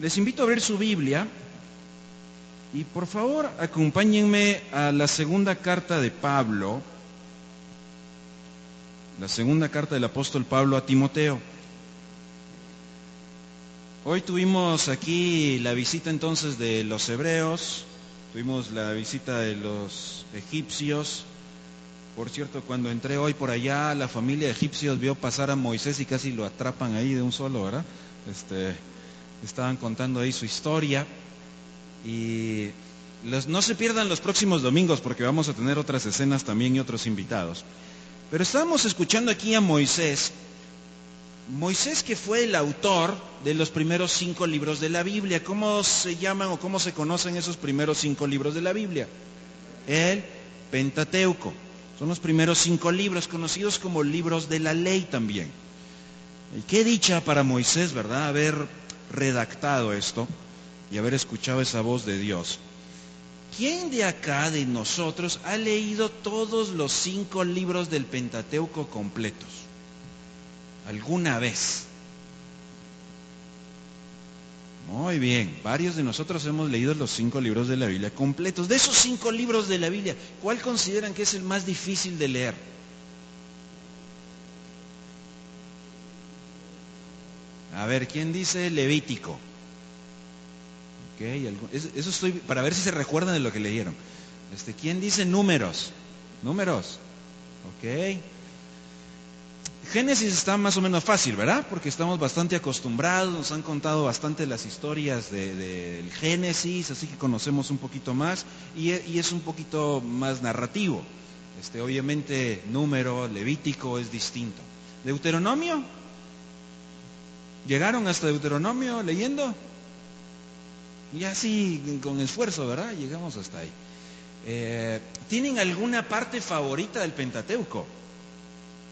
Les invito a abrir su Biblia y por favor acompáñenme a la segunda carta de Pablo, la segunda carta del apóstol Pablo a Timoteo. Hoy tuvimos aquí la visita entonces de los hebreos, tuvimos la visita de los egipcios. Por cierto, cuando entré hoy por allá, la familia de egipcios vio pasar a Moisés y casi lo atrapan ahí de un solo, ¿verdad? Estaban contando ahí su historia. Y no se pierdan los próximos domingos porque vamos a tener otras escenas también y otros invitados. Pero estábamos escuchando aquí a Moisés. Moisés, que fue el autor de los primeros 5 libros de la Biblia. ¿Cómo se llaman o cómo se conocen esos primeros 5 libros de la Biblia? El Pentateuco. Son los primeros 5 libros, conocidos como libros de la ley también. Y qué dicha para Moisés, ¿verdad?, haber redactado esto y haber escuchado esa voz de Dios. ¿Quién de acá, de nosotros, ha leído todos los 5 libros del Pentateuco completos? ¿Alguna vez? Muy bien, varios de nosotros hemos leído los 5 libros de la Biblia completos. De esos 5 libros de la Biblia, ¿cuál consideran que es el más difícil de leer? A ver, ¿quién dice Levítico? Okay, eso estoy para ver si se recuerdan de lo que leyeron. ¿Quién dice Números? Números. Ok. Génesis está más o menos fácil, ¿verdad? Porque estamos bastante acostumbrados, nos han contado bastante las historias del Génesis, así que conocemos un poquito más y es un poquito más narrativo. Obviamente Número, Levítico es distinto. ¿Deuteronomio? ¿Llegaron hasta Deuteronomio leyendo? Y así con esfuerzo, ¿verdad? Llegamos hasta ahí. ¿Tienen alguna parte favorita del Pentateuco?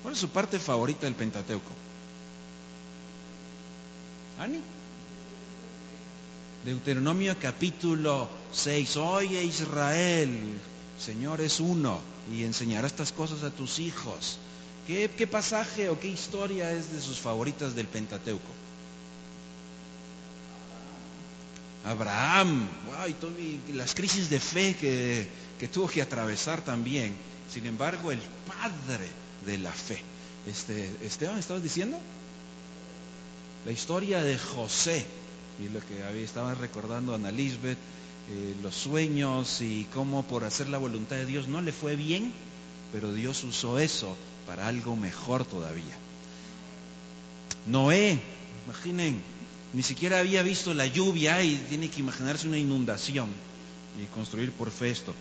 ¿Cuál es su parte favorita del Pentateuco? ¿Ani? Deuteronomio capítulo 6. Oye Israel, Señor es uno y enseñará estas cosas a tus hijos. ¿Qué pasaje o qué historia es de sus favoritas del Pentateuco? Abraham, wow, y las crisis de fe que tuvo que atravesar también. Sin embargo, el padre de la fe. Esteban, ¿estabas diciendo? La historia de José, y lo que estaba recordando Ana Lisbeth, los sueños y cómo por hacer la voluntad de Dios no le fue bien, pero Dios usó eso para algo mejor todavía. Noé, imaginen, ni siquiera había visto la lluvia y tiene que imaginarse una inundación y construir por fe esto.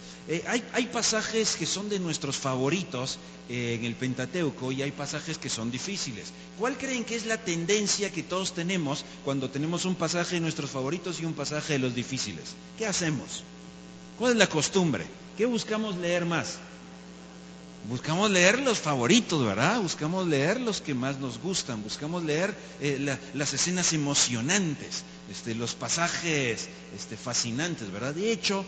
Hay pasajes que son de nuestros favoritos en el Pentateuco y hay pasajes que son difíciles. ¿Cuál creen que es la tendencia que todos tenemos cuando tenemos un pasaje de nuestros favoritos y un pasaje de los difíciles? ¿Qué hacemos? ¿Cuál es la costumbre? ¿Qué buscamos leer más? Buscamos leer los favoritos, ¿verdad? Buscamos leer los que más nos gustan, buscamos leer las escenas emocionantes, los pasajes fascinantes, ¿verdad? De hecho,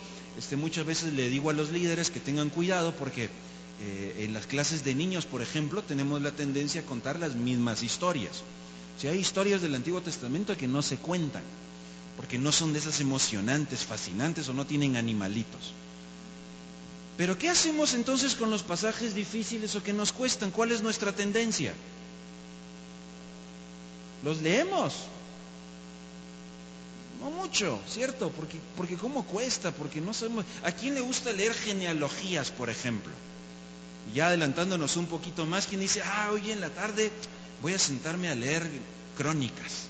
muchas veces le digo a los líderes que tengan cuidado porque en las clases de niños, por ejemplo, tenemos la tendencia a contar las mismas historias. Si hay historias del Antiguo Testamento que no se cuentan, porque no son de esas emocionantes, fascinantes o no tienen animalitos. Pero ¿qué hacemos entonces con los pasajes difíciles o que nos cuestan? ¿Cuál es nuestra tendencia? ¿Los leemos? No mucho, ¿cierto? Porque ¿cómo cuesta? Porque no sabemos. ¿A quién le gusta leer genealogías, por ejemplo? Ya adelantándonos un poquito más, ¿quién dice, hoy en la tarde voy a sentarme a leer crónicas?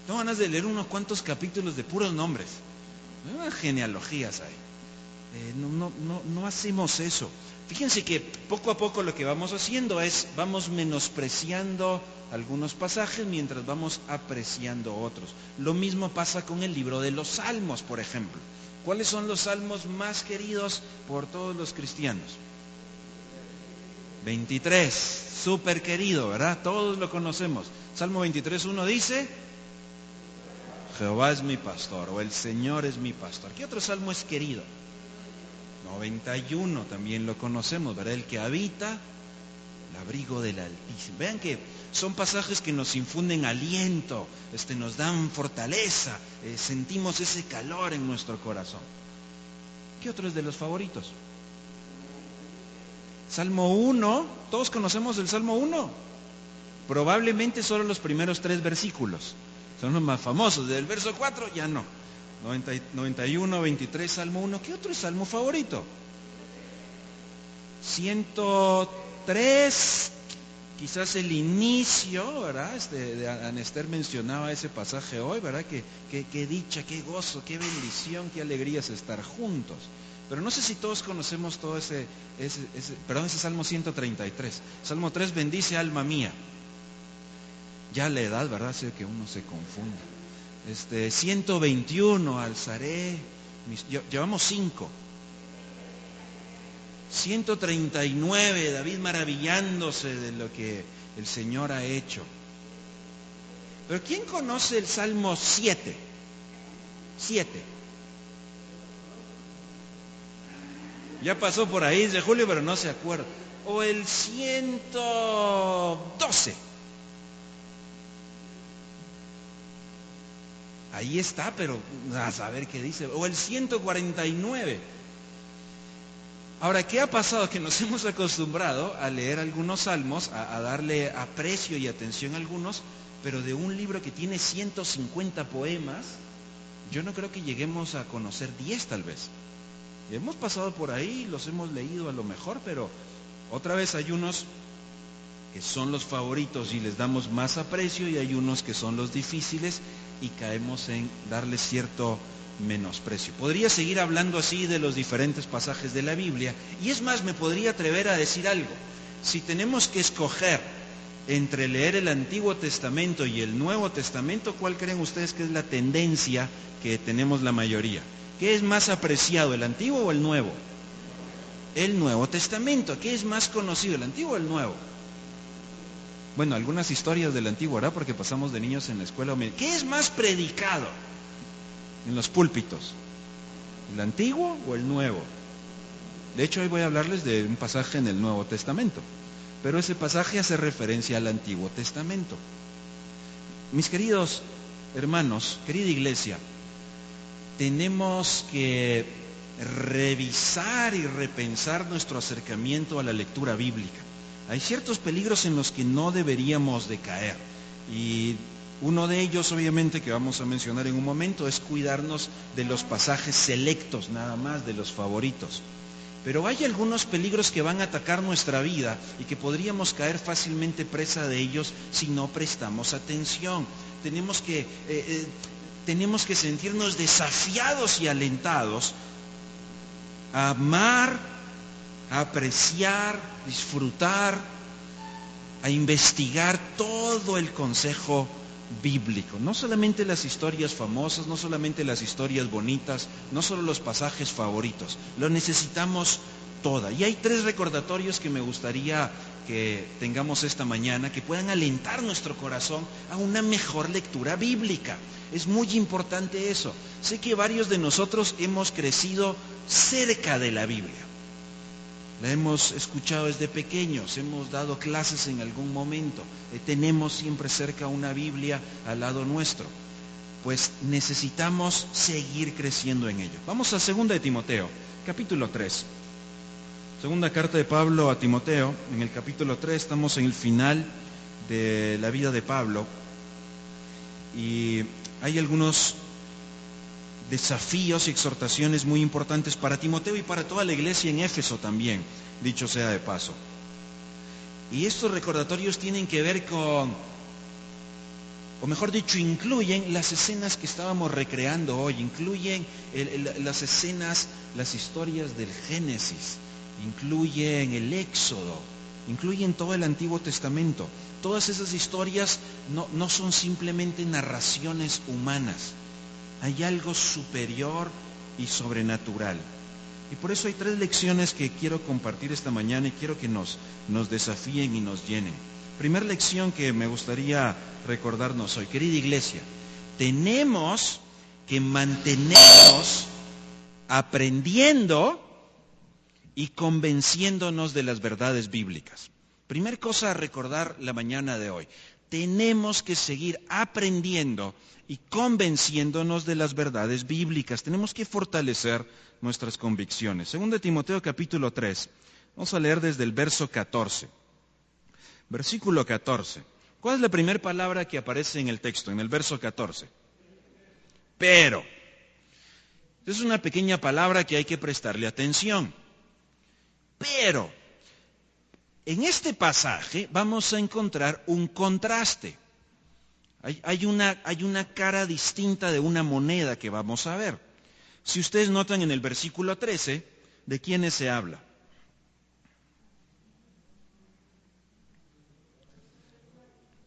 Tengo ganas de leer unos cuantos capítulos de puros nombres. Unas genealogías hay. No hacemos eso. Fíjense que poco a poco lo que vamos haciendo es, vamos menospreciando algunos pasajes mientras vamos apreciando otros. Lo mismo pasa con el libro de los Salmos, por ejemplo. ¿Cuáles son los salmos más queridos por todos los cristianos? 23, súper querido, ¿verdad? Todos lo conocemos. Salmo 23:1 dice, Jehová es mi pastor, o el Señor es mi pastor. ¿Qué otro salmo es querido? 91 también lo conocemos, ¿verdad? El que habita el abrigo del Altísimo. Vean que Son pasajes que nos infunden aliento, nos dan fortaleza, sentimos ese calor en nuestro corazón. ¿Qué otro es de los favoritos? Salmo 1, todos conocemos el Salmo 1. Probablemente solo los primeros 3 versículos son los más famosos. Del verso 4 ya no. 91, 23, Salmo 1. ¿Qué otro es salmo favorito? 103, quizás el inicio, ¿verdad? Anester mencionaba ese pasaje hoy, ¿verdad? Qué dicha, qué gozo, qué bendición, qué alegría es estar juntos. Pero no sé si todos conocemos todo ese Salmo 133. Salmo 3, bendice alma mía. Ya la edad, ¿verdad? Hace que uno se confunda. 121, alzaré. Llevamos 5. 139, David maravillándose de lo que el Señor ha hecho. Pero ¿quién conoce el Salmo 7? 7. Ya pasó por ahí de Julio, pero no se acuerda. O el 112. Ahí está, pero a saber qué dice. O el 149. Ahora, ¿qué ha pasado? Que nos hemos acostumbrado a leer algunos salmos, a darle aprecio y atención a algunos, pero de un libro que tiene 150 poemas, yo no creo que lleguemos a conocer 10 tal vez. Hemos pasado por ahí, los hemos leído a lo mejor, pero otra vez hay unos que son los favoritos y les damos más aprecio, y hay unos que son los difíciles y caemos en darles cierto menosprecio. Podría seguir hablando así de los diferentes pasajes de la Biblia, y es más, me podría atrever a decir algo. Si tenemos que escoger entre leer el Antiguo Testamento y el Nuevo Testamento, ¿cuál creen ustedes que es la tendencia que tenemos la mayoría? ¿Qué es más apreciado, el Antiguo o el Nuevo? El Nuevo Testamento. ¿Qué es más conocido, el Antiguo o el Nuevo? Bueno, algunas historias del Antiguo, ¿verdad? Porque pasamos de niños en la escuela. ¿Qué es más predicado en los púlpitos? ¿El Antiguo o el Nuevo? De hecho, hoy voy a hablarles de un pasaje en el Nuevo Testamento, pero ese pasaje hace referencia al Antiguo Testamento. Mis queridos hermanos, querida iglesia, tenemos que revisar y repensar nuestro acercamiento a la lectura bíblica. Hay ciertos peligros en los que no deberíamos de caer, y uno de ellos, obviamente, que vamos a mencionar en un momento, es cuidarnos de los pasajes selectos, nada más, de los favoritos. Pero hay algunos peligros que van a atacar nuestra vida y que podríamos caer fácilmente presa de ellos si no prestamos atención. Tenemos que sentirnos desafiados y alentados a amar, a apreciar, disfrutar, a investigar todo el consejo bíblico. No solamente las historias famosas, no solamente las historias bonitas, no solo los pasajes favoritos. Lo necesitamos toda. Y hay 3 recordatorios que me gustaría que tengamos esta mañana, que puedan alentar nuestro corazón a una mejor lectura bíblica. Es muy importante eso. Sé que varios de nosotros hemos crecido cerca de la Biblia. La hemos escuchado desde pequeños, hemos dado clases en algún momento, tenemos siempre cerca una Biblia al lado nuestro. Pues necesitamos seguir creciendo en ello. Vamos a 2 de Timoteo, capítulo 3. Segunda carta de Pablo a Timoteo, en el capítulo 3, estamos en el final de la vida de Pablo, y hay algunos desafíos y exhortaciones muy importantes para Timoteo y para toda la iglesia en Éfeso también, dicho sea de paso. Y estos recordatorios tienen que ver con, o mejor dicho, incluyen las escenas que estábamos recreando hoy, incluyen las escenas, las historias del Génesis, incluyen el Éxodo, incluyen todo el Antiguo Testamento. Todas esas historias no son simplemente narraciones humanas. Hay algo superior y sobrenatural. Y por eso hay 3 lecciones que quiero compartir esta mañana y quiero que nos desafíen y nos llenen. Primera lección que me gustaría recordarnos hoy, querida iglesia, tenemos que mantenernos aprendiendo y convenciéndonos de las verdades bíblicas. Primer cosa a recordar la mañana de hoy. tenemos que seguir aprendiendo y convenciéndonos de las verdades bíblicas. Tenemos que fortalecer nuestras convicciones. Según de Timoteo capítulo 3, vamos a leer desde el verso 14. Versículo 14. ¿Cuál es la primera palabra que aparece en el texto, en el verso 14? Pero. Es una pequeña palabra que hay que prestarle atención. Pero, en este pasaje vamos a encontrar un contraste. Hay una cara distinta de una moneda que vamos a ver. Si ustedes notan en el versículo 13, ¿de quiénes se habla?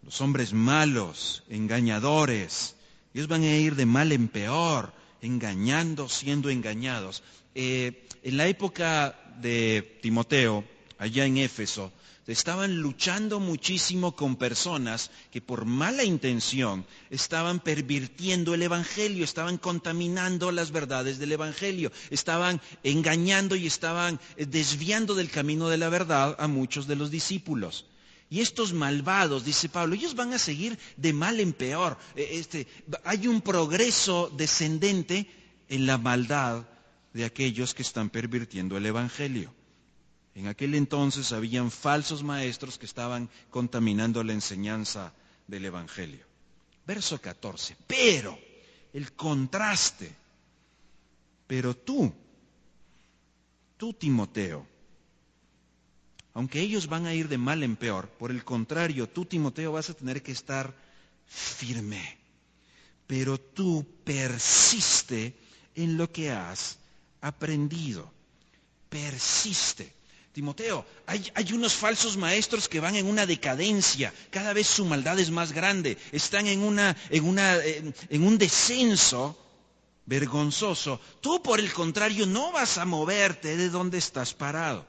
Los hombres malos, engañadores. Ellos van a ir de mal en peor, engañando, siendo engañados. En la época de Timoteo, allá en Éfeso, estaban luchando muchísimo con personas que por mala intención estaban pervirtiendo el Evangelio, estaban contaminando las verdades del Evangelio, estaban engañando y estaban desviando del camino de la verdad a muchos de los discípulos. Y estos malvados, dice Pablo, ellos van a seguir de mal en peor. Hay un progreso descendente en la maldad de aquellos que están pervirtiendo el Evangelio. En aquel entonces habían falsos maestros que estaban contaminando la enseñanza del Evangelio. Verso 14. Pero, el contraste. Pero tú, Timoteo, aunque ellos van a ir de mal en peor, por el contrario, tú, Timoteo, vas a tener que estar firme. Pero tú persiste en lo que has aprendido. Persiste. Timoteo, hay unos falsos maestros que van en una decadencia, cada vez su maldad es más grande, están en un descenso vergonzoso. Tú, por el contrario, no vas a moverte de donde estás parado.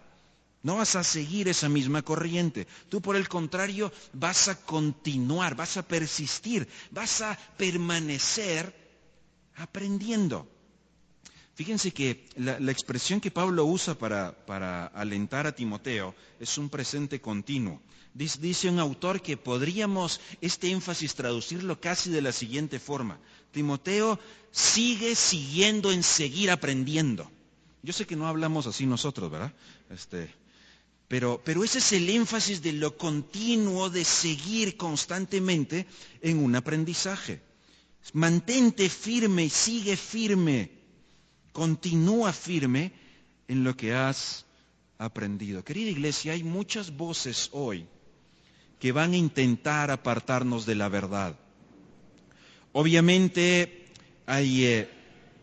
No vas a seguir esa misma corriente. Tú, por el contrario, vas a continuar, vas a persistir, vas a permanecer aprendiendo. Fíjense que la expresión que Pablo usa para alentar a Timoteo es un presente continuo. Dice un autor que podríamos este énfasis traducirlo casi de la siguiente forma. Timoteo sigue siguiendo en seguir aprendiendo. Yo sé que no hablamos así nosotros, ¿verdad? Pero ese es el énfasis de lo continuo, de seguir constantemente en un aprendizaje. Mantente firme y sigue firme. Continúa firme en lo que has aprendido. Querida iglesia, hay muchas voces hoy que van a intentar apartarnos de la verdad. Obviamente hay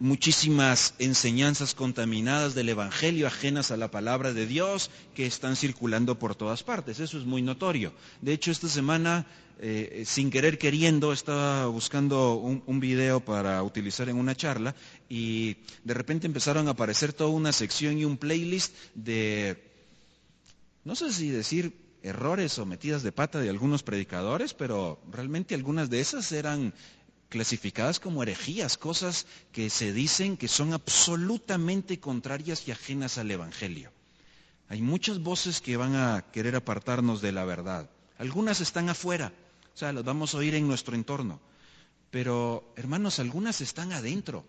muchísimas enseñanzas contaminadas del Evangelio, ajenas a la palabra de Dios, que están circulando por todas partes. Eso es muy notorio. De hecho, esta semana, sin querer queriendo, estaba buscando un video para utilizar en una charla y de repente empezaron a aparecer toda una sección y un playlist de, no sé si decir errores o metidas de pata de algunos predicadores, pero realmente algunas de esas eran clasificadas como herejías, cosas que se dicen que son absolutamente contrarias y ajenas al Evangelio. Hay muchas voces que van a querer apartarnos de la verdad. Algunas están afuera, o sea, las vamos a oír en nuestro entorno. Pero, hermanos, algunas están adentro.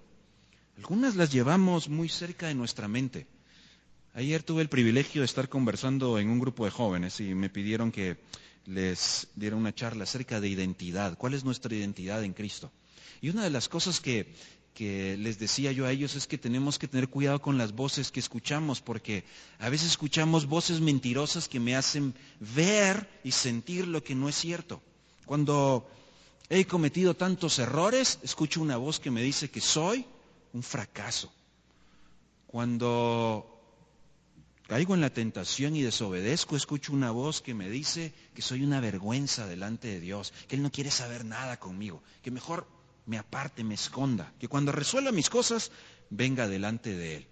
Algunas las llevamos muy cerca de nuestra mente. Ayer tuve el privilegio de estar conversando en un grupo de jóvenes y me pidieron que les diera una charla acerca de identidad. ¿Cuál es nuestra identidad en Cristo? Y una de las cosas que les decía yo a ellos es que tenemos que tener cuidado con las voces que escuchamos, porque a veces escuchamos voces mentirosas que me hacen ver y sentir lo que no es cierto. Cuando he cometido tantos errores, escucho una voz que me dice que soy un fracaso. Cuando caigo en la tentación y desobedezco, escucho una voz que me dice que soy una vergüenza delante de Dios, que Él no quiere saber nada conmigo, que mejor me aparte, me esconda, que cuando resuelva mis cosas, venga delante de Él.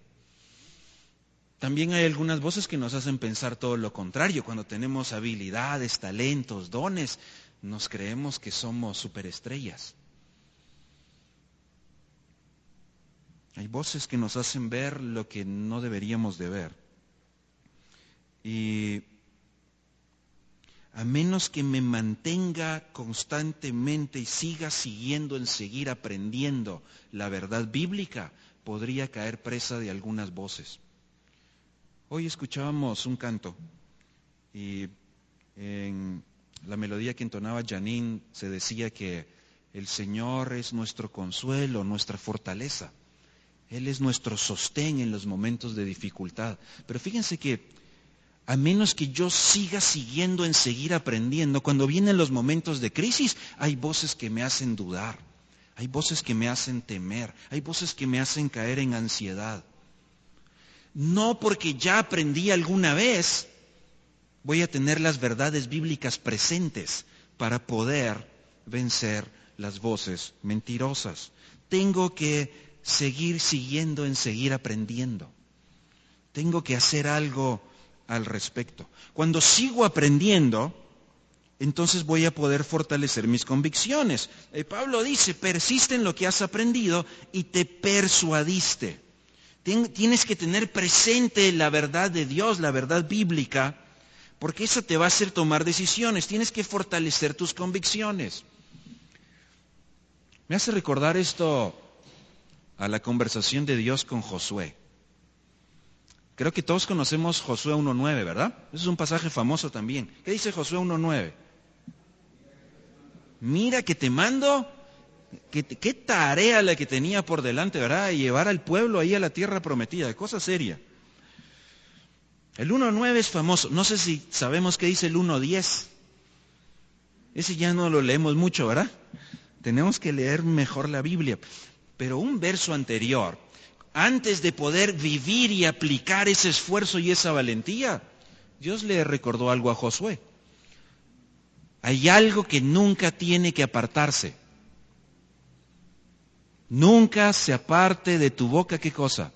También hay algunas voces que nos hacen pensar todo lo contrario. Cuando tenemos habilidades, talentos, dones, nos creemos que somos superestrellas. Hay voces que nos hacen ver lo que no deberíamos de ver. Y a menos que me mantenga constantemente y siga siguiendo en seguir aprendiendo la verdad bíblica, podría caer presa de algunas voces. Hoy escuchábamos un canto y en la melodía que entonaba Janine se decía que el Señor es nuestro consuelo, nuestra fortaleza. Él es nuestro sostén en los momentos de dificultad. Pero fíjense que a menos que yo siga siguiendo en seguir aprendiendo, cuando vienen los momentos de crisis, hay voces que me hacen dudar, hay voces que me hacen temer, hay voces que me hacen caer en ansiedad. No porque ya aprendí alguna vez, voy a tener las verdades bíblicas presentes para poder vencer las voces mentirosas. Tengo que seguir siguiendo en seguir aprendiendo. Tengo que hacer algo al respecto. Cuando sigo aprendiendo, entonces voy a poder fortalecer mis convicciones. Pablo dice, persiste en lo que has aprendido y te persuadiste. Tienes que tener presente la verdad de Dios, la verdad bíblica, porque esa te va a hacer tomar decisiones. Tienes que fortalecer tus convicciones. Me hace recordar esto a la conversación de Dios con Josué. Creo que todos conocemos Josué 1.9, ¿verdad? Ese es un pasaje famoso también. ¿Qué dice Josué 1.9? Mira que te mando, qué tarea la que tenía por delante, ¿verdad? Llevar al pueblo ahí a la tierra prometida, cosa seria. El 1.9 es famoso. No sé si sabemos qué dice el 1.10. Ese ya no lo leemos mucho, ¿verdad? Tenemos que leer mejor la Biblia. Pero un verso anterior, antes de poder vivir y aplicar ese esfuerzo y esa valentía, Dios le recordó algo a Josué. Hay algo que nunca tiene que apartarse. Nunca se aparte de tu boca, ¿qué cosa?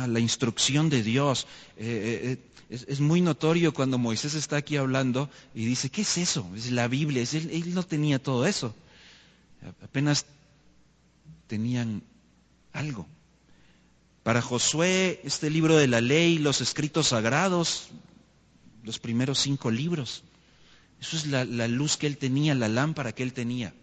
La instrucción de Dios. Es muy notorio cuando Moisés está aquí hablando y dice, ¿qué es eso? Es la Biblia. Él no tenía todo eso. Apenas tenían algo. Para Josué, este libro de la ley, los escritos sagrados, los primeros 5 libros, eso es la luz que él tenía, la lámpara que él tenía.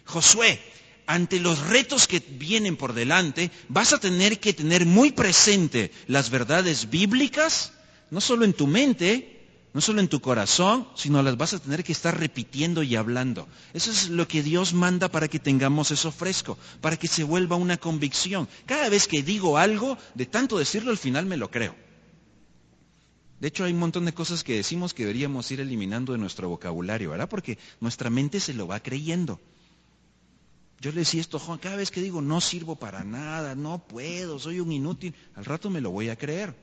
Josué, ante los retos que vienen por delante, vas a tener que tener muy presente las verdades bíblicas, no solo en tu mente, no solo en tu corazón, sino las vas a tener que estar repitiendo y hablando. Eso es lo que Dios manda para que tengamos eso fresco, para que se vuelva una convicción. Cada vez que digo algo, de tanto decirlo, al final me lo creo. De hecho, hay un montón de cosas que decimos que deberíamos ir eliminando de nuestro vocabulario, ¿verdad? Porque nuestra mente se lo va creyendo. Yo le decía esto a Juan, cada vez que digo no sirvo para nada, no puedo, soy un inútil, al rato me lo voy a creer.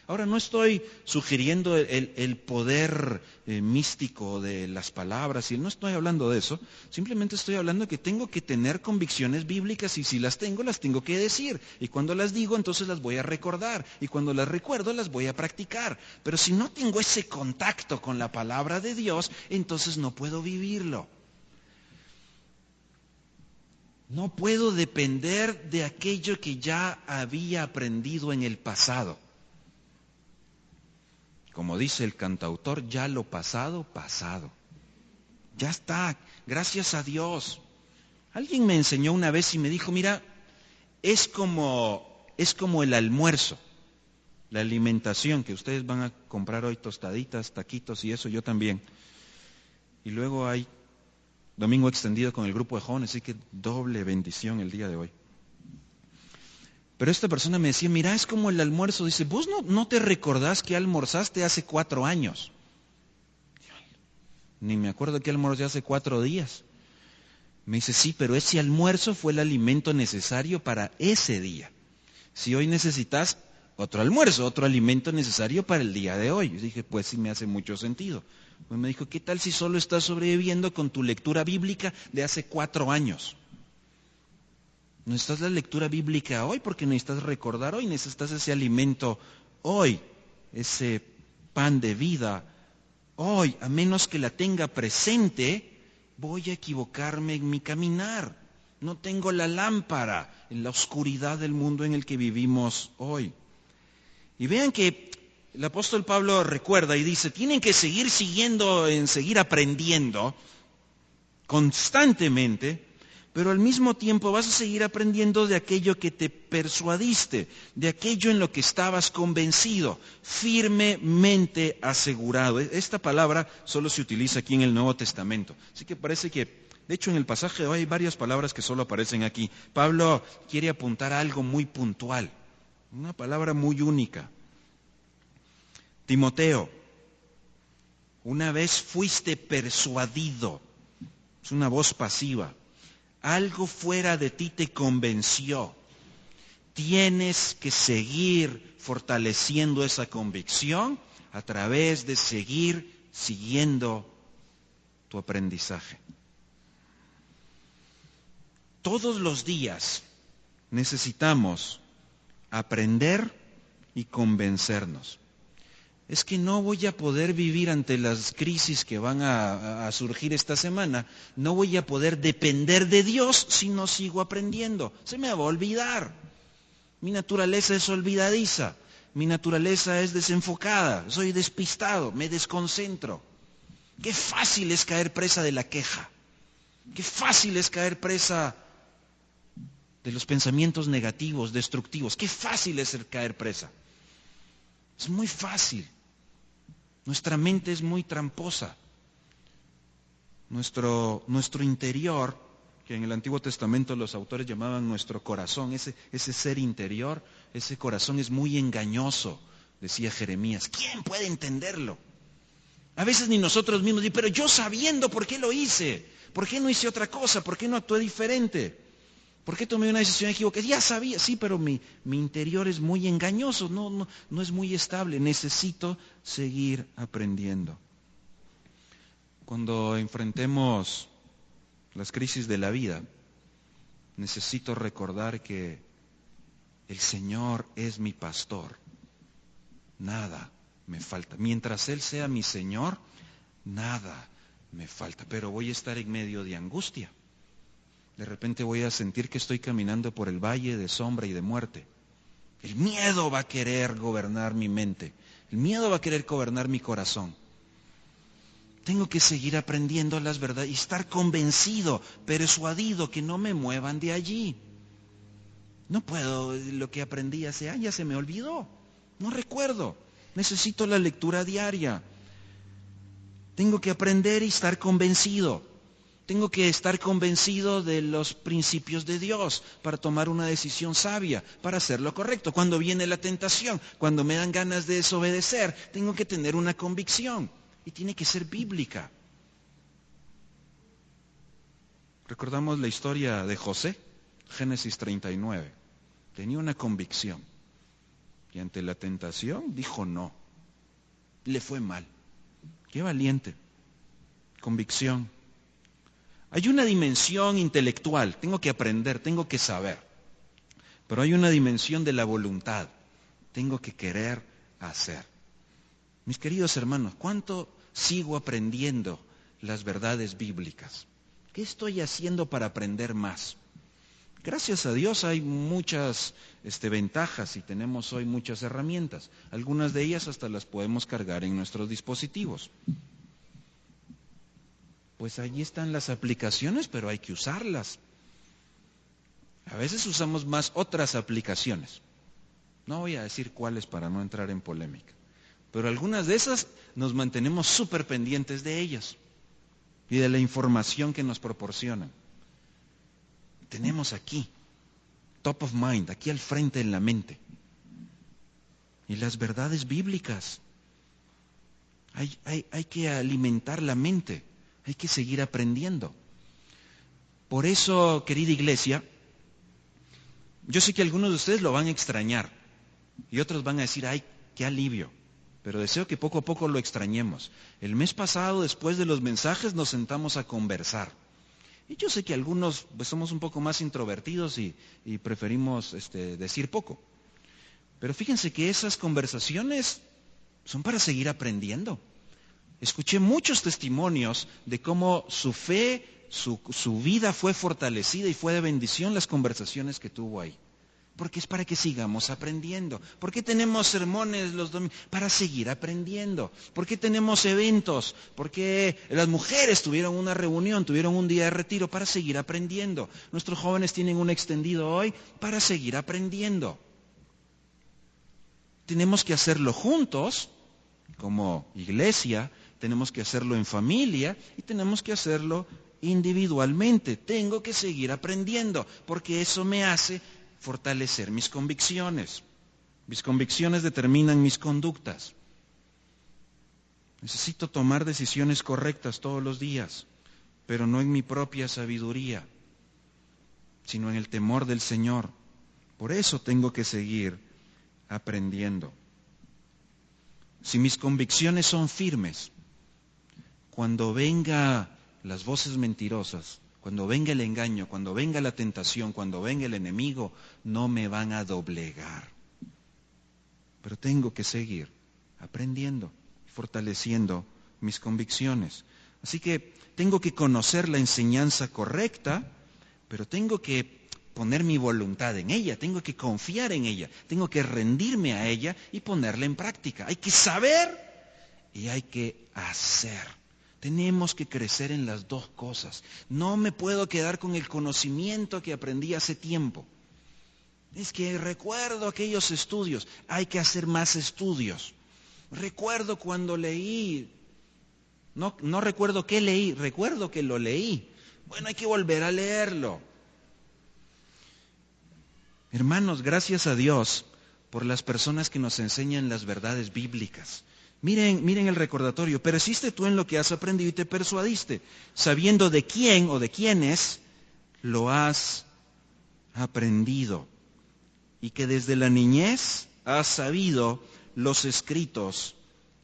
Ahora no estoy sugiriendo el poder místico de las palabras, y no estoy hablando de eso, simplemente estoy hablando que tengo que tener convicciones bíblicas y si las tengo que decir. Y cuando las digo, entonces las voy a recordar. Y cuando las recuerdo, las voy a practicar. Pero si no tengo ese contacto con la palabra de Dios, entonces no puedo vivirlo. No puedo depender de aquello que ya había aprendido en el pasado. Como dice el cantautor, ya lo pasado, pasado. Ya está, gracias a Dios. Alguien me enseñó una vez y me dijo, mira, es como el almuerzo, la alimentación, que ustedes van a comprar hoy tostaditas, taquitos y eso, yo también. Y luego hay domingo extendido con el grupo de jóvenes, así que doble bendición el día de hoy. Pero esta persona me decía, mira, es como el almuerzo. Dice, ¿vos no te recordás que almorzaste hace 4 años? Ni me acuerdo que almorcé hace 4 días. Me dice, sí, pero ese almuerzo fue el alimento necesario para ese día. Si hoy necesitas otro almuerzo, otro alimento necesario para el día de hoy. Yo dije, pues sí me hace mucho sentido. Pues me dijo, ¿qué tal si solo estás sobreviviendo con tu lectura bíblica de hace 4 años? Necesitas la lectura bíblica hoy porque necesitas recordar hoy, necesitas ese alimento hoy, ese pan de vida hoy. A menos que la tenga presente, voy a equivocarme en mi caminar. No tengo la lámpara en la oscuridad del mundo en el que vivimos hoy. Y vean que el apóstol Pablo recuerda y dice, tienen que seguir aprendiendo constantemente, pero al mismo tiempo vas a seguir aprendiendo de aquello que te persuadiste, de aquello en lo que estabas convencido, firmemente asegurado. Esta palabra solo se utiliza aquí en el Nuevo Testamento. Así que parece que, de hecho, en el pasaje hay varias palabras que solo aparecen aquí. Pablo quiere apuntar a algo muy puntual, una palabra muy única. Timoteo, una vez fuiste persuadido, es una voz pasiva, algo fuera de ti te convenció, tienes que seguir fortaleciendo esa convicción a través de seguir siguiendo tu aprendizaje. Todos los días necesitamos aprender y convencernos. Es que no voy a poder vivir ante las crisis que van a surgir esta semana, no voy a poder depender de Dios si no sigo aprendiendo. Se me va a olvidar. Mi naturaleza es olvidadiza, mi naturaleza es desenfocada, soy despistado, me desconcentro. Qué fácil es caer presa de la queja, qué fácil es caer presa de los pensamientos negativos, destructivos, qué fácil es caer presa. Es muy fácil. Nuestra mente es muy tramposa. Nuestro interior, que en el Antiguo Testamento los autores llamaban nuestro corazón, ese ser interior, ese corazón es muy engañoso, decía Jeremías. ¿Quién puede entenderlo? A veces ni nosotros mismos, pero yo sabiendo por qué lo hice, por qué no hice otra cosa, por qué no actué diferente. ¿Por qué tomé una decisión equivocada? Ya sabía, sí, pero mi interior es muy engañoso, no es muy estable. Necesito seguir aprendiendo. Cuando enfrentemos las crisis de la vida, necesito recordar que el Señor es mi pastor. Nada me falta. Mientras Él sea mi Señor, nada me falta. Pero voy a estar en medio de angustia. De repente voy a sentir que estoy caminando por el valle de sombra y de muerte. El miedo va a querer gobernar mi mente. El miedo va a querer gobernar mi corazón. Tengo que seguir aprendiendo las verdades y estar convencido, persuadido que no me muevan de allí. No puedo, lo que aprendí hace años se me olvidó. No recuerdo. Necesito la lectura diaria. Tengo que aprender y estar convencido. Tengo que estar convencido de los principios de Dios para tomar una decisión sabia, para hacer lo correcto. Cuando viene la tentación, cuando me dan ganas de desobedecer, tengo que tener una convicción y tiene que ser bíblica. Recordamos la historia de José, Génesis 39. Tenía una convicción y ante la tentación dijo no. Le fue mal. Qué valiente. Convicción. Hay una dimensión intelectual, tengo que aprender, tengo que saber. Pero hay una dimensión de la voluntad, tengo que querer hacer. Mis queridos hermanos, ¿cuánto sigo aprendiendo las verdades bíblicas? ¿Qué estoy haciendo para aprender más? Gracias a Dios hay muchas ventajas y tenemos hoy muchas herramientas. Algunas de ellas hasta las podemos cargar en nuestros dispositivos. Pues allí están las aplicaciones, pero hay que usarlas. A veces usamos más otras aplicaciones. No voy a decir cuáles para no entrar en polémica. Pero algunas de esas nos mantenemos súper pendientes de ellas y de la información que nos proporcionan. Tenemos aquí, top of mind, aquí al frente en la mente. Y las verdades bíblicas. Hay que alimentar la mente. Hay que seguir aprendiendo. Por eso, querida iglesia, yo sé que algunos de ustedes lo van a extrañar y otros van a decir, ay, qué alivio. Pero deseo que poco a poco lo extrañemos. El mes pasado, después de los mensajes, nos sentamos a conversar. Y yo sé que algunos pues, somos un poco más introvertidos y preferimos decir poco. Pero fíjense que esas conversaciones son para seguir aprendiendo. Escuché muchos testimonios de cómo su fe, su vida fue fortalecida y fue de bendición las conversaciones que tuvo ahí. Porque es para que sigamos aprendiendo. ¿Por qué tenemos sermones los domingos? Para seguir aprendiendo. ¿Por qué tenemos eventos? Porque las mujeres tuvieron una reunión, tuvieron un día de retiro para seguir aprendiendo. Nuestros jóvenes tienen un extendido hoy para seguir aprendiendo. Tenemos que hacerlo juntos, como iglesia, tenemos que hacerlo en familia y tenemos que hacerlo individualmente. Tengo que seguir aprendiendo, porque eso me hace fortalecer mis convicciones. Mis convicciones determinan mis conductas. Necesito tomar decisiones correctas todos los días, pero no en mi propia sabiduría, sino en el temor del Señor. Por eso tengo que seguir aprendiendo. Si mis convicciones son firmes, cuando venga las voces mentirosas, cuando venga el engaño, cuando venga la tentación, cuando venga el enemigo, no me van a doblegar. Pero tengo que seguir aprendiendo, fortaleciendo mis convicciones. Así que tengo que conocer la enseñanza correcta, pero tengo que poner mi voluntad en ella, tengo que confiar en ella, tengo que rendirme a ella y ponerla en práctica. Hay que saber y hay que hacer. Tenemos que crecer en las dos cosas. No me puedo quedar con el conocimiento que aprendí hace tiempo. Es que recuerdo aquellos estudios, hay que hacer más estudios. Recuerdo cuando leí, no recuerdo qué leí, recuerdo que lo leí. Bueno, hay que volver a leerlo. Hermanos, gracias a Dios por las personas que nos enseñan las verdades bíblicas. Miren el recordatorio. Persiste tú en lo que has aprendido y te persuadiste, sabiendo de quién o de quiénes lo has aprendido. Y que desde la niñez has sabido los escritos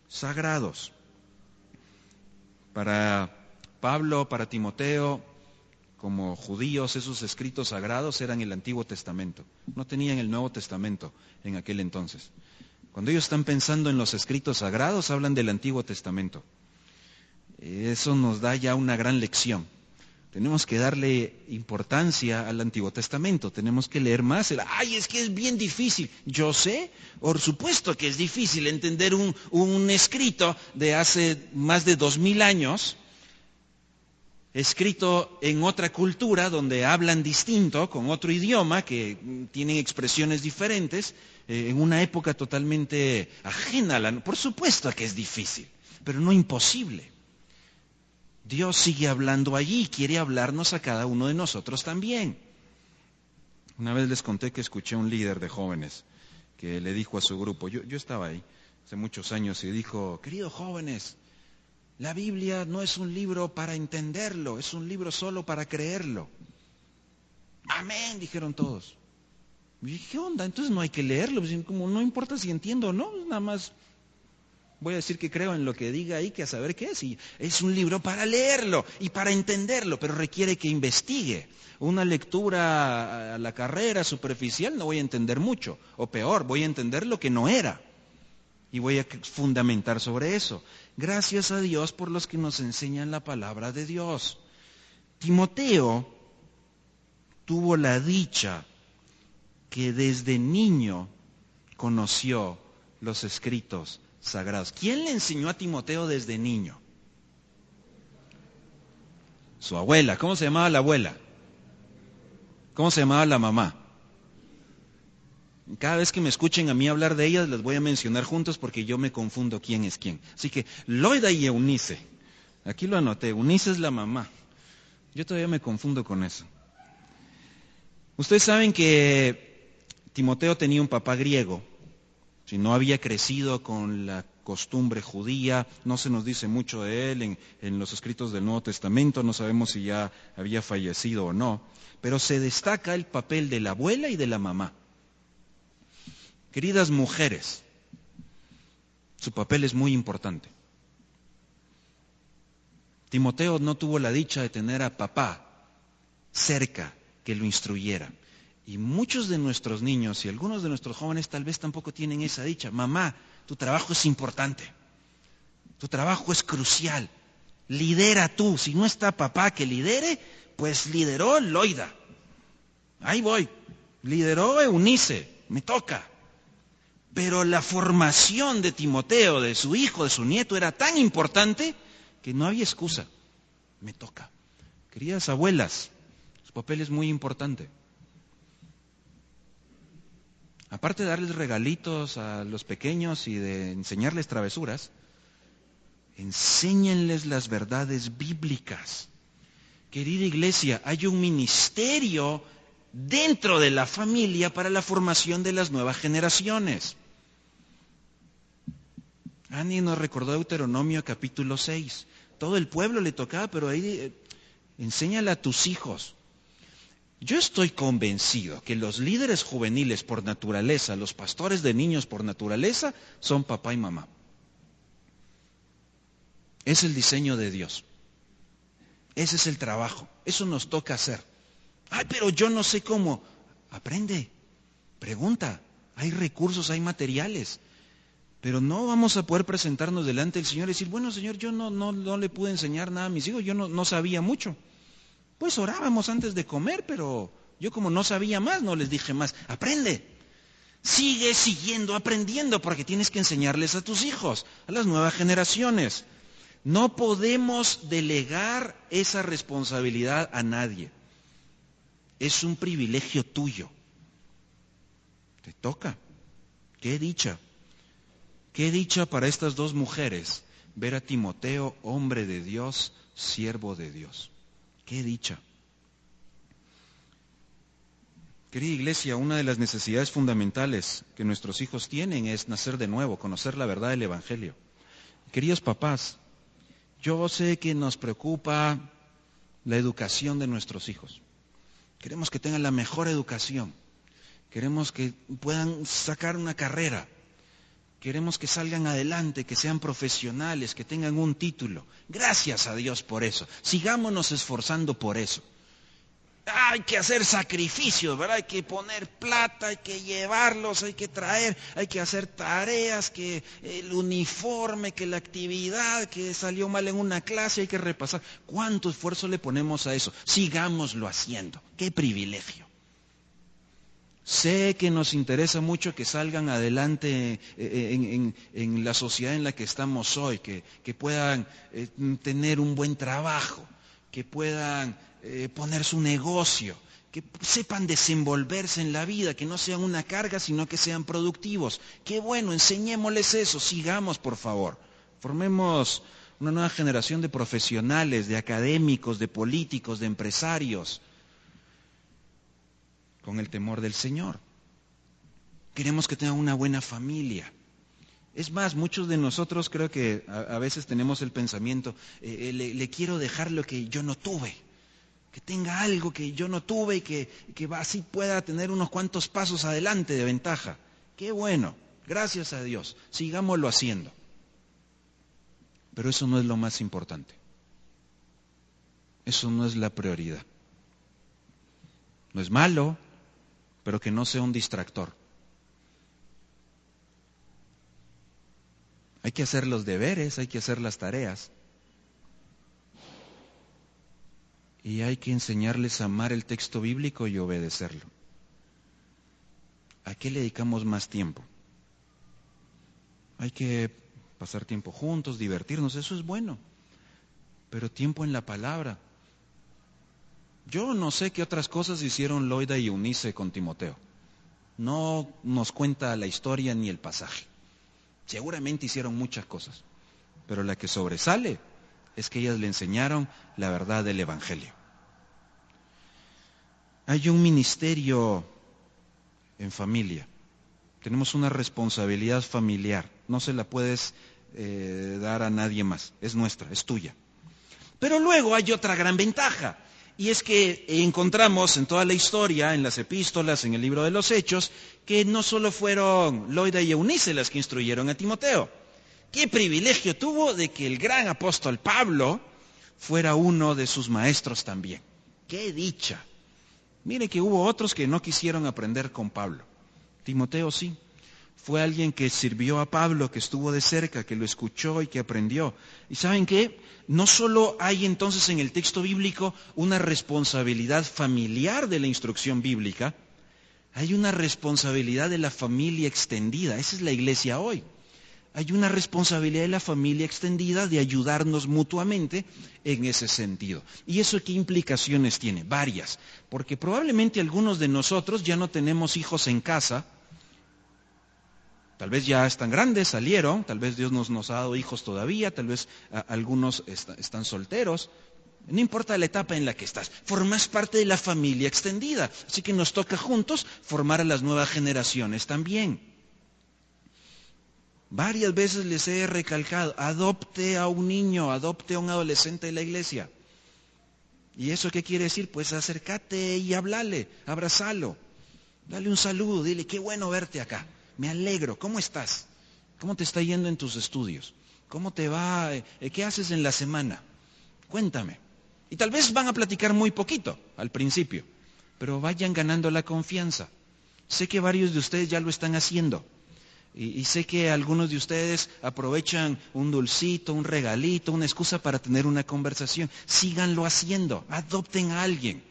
sagrados. Para Pablo, para Timoteo, como judíos, esos escritos sagrados eran el Antiguo Testamento. No tenían el Nuevo Testamento en aquel entonces. Cuando ellos están pensando en los escritos sagrados, hablan del Antiguo Testamento. Eso nos da ya una gran lección. Tenemos que darle importancia al Antiguo Testamento. Tenemos que leer más. ¡Ay, es que es bien difícil! Yo sé, por supuesto que es difícil entender un escrito de hace más de 2000 años, escrito en otra cultura donde hablan distinto, con otro idioma, que tienen expresiones diferentes, en una época totalmente ajena a la... Por supuesto que es difícil, pero no imposible. Dios sigue hablando allí y quiere hablarnos a cada uno de nosotros también. Una vez les conté que escuché a un líder de jóvenes que le dijo a su grupo, yo estaba ahí hace muchos años, y dijo: queridos jóvenes, la Biblia no es un libro para entenderlo, es un libro solo para creerlo. Amén, dijeron todos. Y dije, ¿qué onda? Entonces no hay que leerlo, pues, como no importa si entiendo o no, nada más voy a decir que creo en lo que diga ahí, que a saber qué es. Y es un libro para leerlo y para entenderlo, pero requiere que investigue. Una lectura a la carrera superficial no voy a entender mucho, o peor, voy a entender lo que no era. Y voy a fundamentar sobre eso. Gracias a Dios por los que nos enseñan la palabra de Dios. Timoteo tuvo la dicha que desde niño conoció los escritos sagrados. ¿Quién le enseñó a Timoteo desde niño? Su abuela. ¿Cómo se llamaba la abuela? ¿Cómo se llamaba la mamá? Cada vez que me escuchen a mí hablar de ellas, las voy a mencionar juntos porque yo me confundo quién es quién. Así que Loida y Eunice. Aquí lo anoté. Eunice es la mamá. Yo todavía me confundo con eso. Ustedes saben que Timoteo tenía un papá griego. Si no había crecido con la costumbre judía, no se nos dice mucho de él en los escritos del Nuevo Testamento, no sabemos si ya había fallecido o no, pero se destaca el papel de la abuela y de la mamá. Queridas mujeres, su papel es muy importante. Timoteo no tuvo la dicha de tener a papá cerca que lo instruyera. Y muchos de nuestros niños y algunos de nuestros jóvenes tal vez tampoco tienen esa dicha. Mamá, tu trabajo es importante. Tu trabajo es crucial. Lidera tú. Si no está papá que lidere, pues lideró Loida. Ahí voy. Lideró Eunice, me toca. Pero la formación de Timoteo, de su hijo, de su nieto, era tan importante que no había excusa. Me toca. Queridas abuelas, su papel es muy importante. Aparte de darles regalitos a los pequeños y de enseñarles travesuras, enséñenles las verdades bíblicas. Querida iglesia, hay un ministerio dentro de la familia para la formación de las nuevas generaciones. Annie nos recordó Deuteronomio capítulo 6. Todo el pueblo le tocaba, pero ahí enséñale a tus hijos. Yo estoy convencido que los líderes juveniles por naturaleza, los pastores de niños por naturaleza, son papá y mamá. Es el diseño de Dios. Ese es el trabajo. Eso nos toca hacer. Ay, pero yo no sé cómo. Aprende, pregunta. Hay recursos, hay materiales. Pero no vamos a poder presentarnos delante del Señor y decir, bueno, Señor, yo no le pude enseñar nada a mis hijos, yo no sabía mucho. Pues orábamos antes de comer, pero yo como no sabía más, no les dije más. Aprende. Sigue siguiendo aprendiendo porque tienes que enseñarles a tus hijos, a las nuevas generaciones. No podemos delegar esa responsabilidad a nadie. Es un privilegio tuyo. Te toca. Qué dicha. Qué dicha para estas dos mujeres ver a Timoteo, hombre de Dios, siervo de Dios. ¡Qué dicha! Querida iglesia, una de las necesidades fundamentales que nuestros hijos tienen es nacer de nuevo, conocer la verdad del Evangelio. Queridos papás, yo sé que nos preocupa la educación de nuestros hijos. Queremos que tengan la mejor educación. Queremos que puedan sacar una carrera. Queremos que salgan adelante, que sean profesionales, que tengan un título. Gracias a Dios por eso. Sigámonos esforzando por eso. Hay que hacer sacrificios, ¿verdad? Hay que poner plata, hay que llevarlos, hay que traer, hay que hacer tareas, que el uniforme, que la actividad, que salió mal en una clase, hay que repasar. ¿Cuánto esfuerzo le ponemos a eso? Sigámoslo haciendo. ¡Qué privilegio! Sé que nos interesa mucho que salgan adelante en la sociedad en la que estamos hoy, que puedan tener un buen trabajo, que puedan poner su negocio, que sepan desenvolverse en la vida, que no sean una carga, sino que sean productivos. Qué bueno, enseñémosles eso, sigamos por favor. Formemos una nueva generación de profesionales, de académicos, de políticos, de empresarios, con el temor del Señor. Queremos que tengan una buena familia. Es más, muchos de nosotros creo que a veces tenemos el pensamiento, le quiero dejar lo que yo no tuve, que tenga algo que yo no tuve y que así pueda tener unos cuantos pasos adelante de ventaja. Qué bueno, gracias a Dios, sigámoslo haciendo. Pero eso no es lo más importante. Eso no es la prioridad. No es malo, pero que no sea un distractor. Hay que hacer los deberes, hay que hacer las tareas. Y hay que enseñarles a amar el texto bíblico y obedecerlo. ¿A qué le dedicamos más tiempo? Hay que pasar tiempo juntos, divertirnos, eso es bueno. Pero tiempo en la palabra. Yo no sé qué otras cosas hicieron Loida y Eunice con Timoteo. No nos cuenta la historia ni el pasaje. Seguramente hicieron muchas cosas, pero la que sobresale es que ellas le enseñaron la verdad del Evangelio. Hay un ministerio en familia. Tenemos una responsabilidad familiar. No se la puedes dar a nadie más. Es nuestra, es tuya. Pero luego hay otra gran ventaja. Y es que encontramos en toda la historia, en las epístolas, en el libro de los Hechos, que no solo fueron Loida y Eunice las que instruyeron a Timoteo. Qué privilegio tuvo de que el gran apóstol Pablo fuera uno de sus maestros también. ¡Qué dicha! Mire que hubo otros que no quisieron aprender con Pablo. Timoteo sí. Fue alguien que sirvió a Pablo, que estuvo de cerca, que lo escuchó y que aprendió. ¿Y saben qué? No solo hay entonces en el texto bíblico una responsabilidad familiar de la instrucción bíblica, Hay una responsabilidad de la familia extendida. Esa es la iglesia hoy. Hay una responsabilidad de la familia extendida de ayudarnos mutuamente en ese sentido. ¿Y eso qué implicaciones tiene? Varias. Porque probablemente algunos de nosotros ya no tenemos hijos en casa. Tal vez ya están grandes, salieron. Tal vez Dios nos ha dado hijos todavía. Tal vez algunos están solteros. No importa la etapa en la que estás, formas parte de la familia extendida. Así que nos toca juntos formar a las nuevas generaciones también. Varias veces les he recalcado, adopte a un niño, adopte a un adolescente de la iglesia. ¿Y eso qué quiere decir? Pues acércate y háblale, abrazalo, dale un saludo, dile, qué bueno verte acá, me alegro, ¿cómo estás? ¿Cómo te está yendo en tus estudios? ¿Cómo te va? ¿Qué haces en la semana? Cuéntame. Y tal vez van a platicar muy poquito al principio, pero vayan ganando la confianza. Sé que varios de ustedes ya lo están haciendo. Y sé que algunos de ustedes aprovechan un dulcito, un regalito, una excusa para tener una conversación. Síganlo haciendo, adopten a alguien.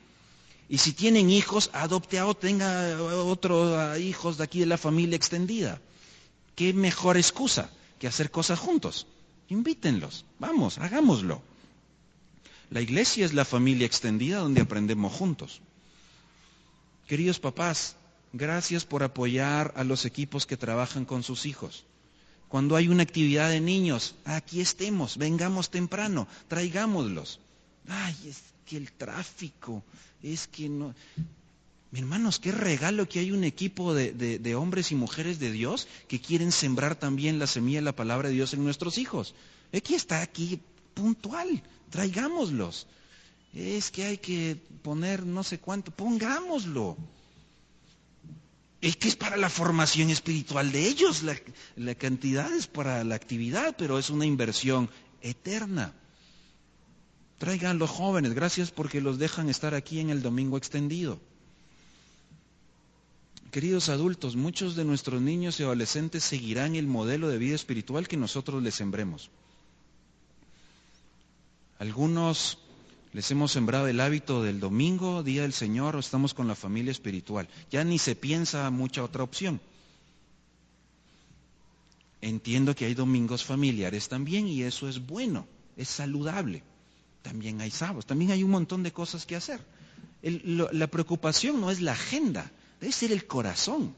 Y si tienen hijos, adopte a otro, tenga otros hijos de aquí de la familia extendida. ¿Qué mejor excusa que hacer cosas juntos? Invítenlos, vamos, hagámoslo. La iglesia es la familia extendida donde aprendemos juntos. Queridos papás, gracias por apoyar a los equipos que trabajan con sus hijos. Cuando hay una actividad de niños, aquí estemos, vengamos temprano, traigámoslos. Ay, es que el tráfico, es que no... Hermanos, qué regalo que hay un equipo de hombres y mujeres de Dios que quieren sembrar también la semilla de la palabra de Dios en nuestros hijos. Aquí está, aquí puntual, traigámoslos. Es que hay que poner no sé cuánto, pongámoslo. Es que es para la formación espiritual de ellos, la cantidad es para la actividad, pero es una inversión eterna. Traigan los jóvenes, gracias porque los dejan estar aquí en el domingo extendido. Queridos adultos, muchos de nuestros niños y adolescentes seguirán el modelo de vida espiritual que nosotros les sembremos. Algunos les hemos sembrado el hábito del domingo, día del Señor, o estamos con la familia espiritual. Ya ni se piensa mucha otra opción. Entiendo que hay domingos familiares también y eso es bueno, es saludable. También hay sábados, también hay un montón de cosas que hacer. La preocupación no es la agenda, debe ser el corazón.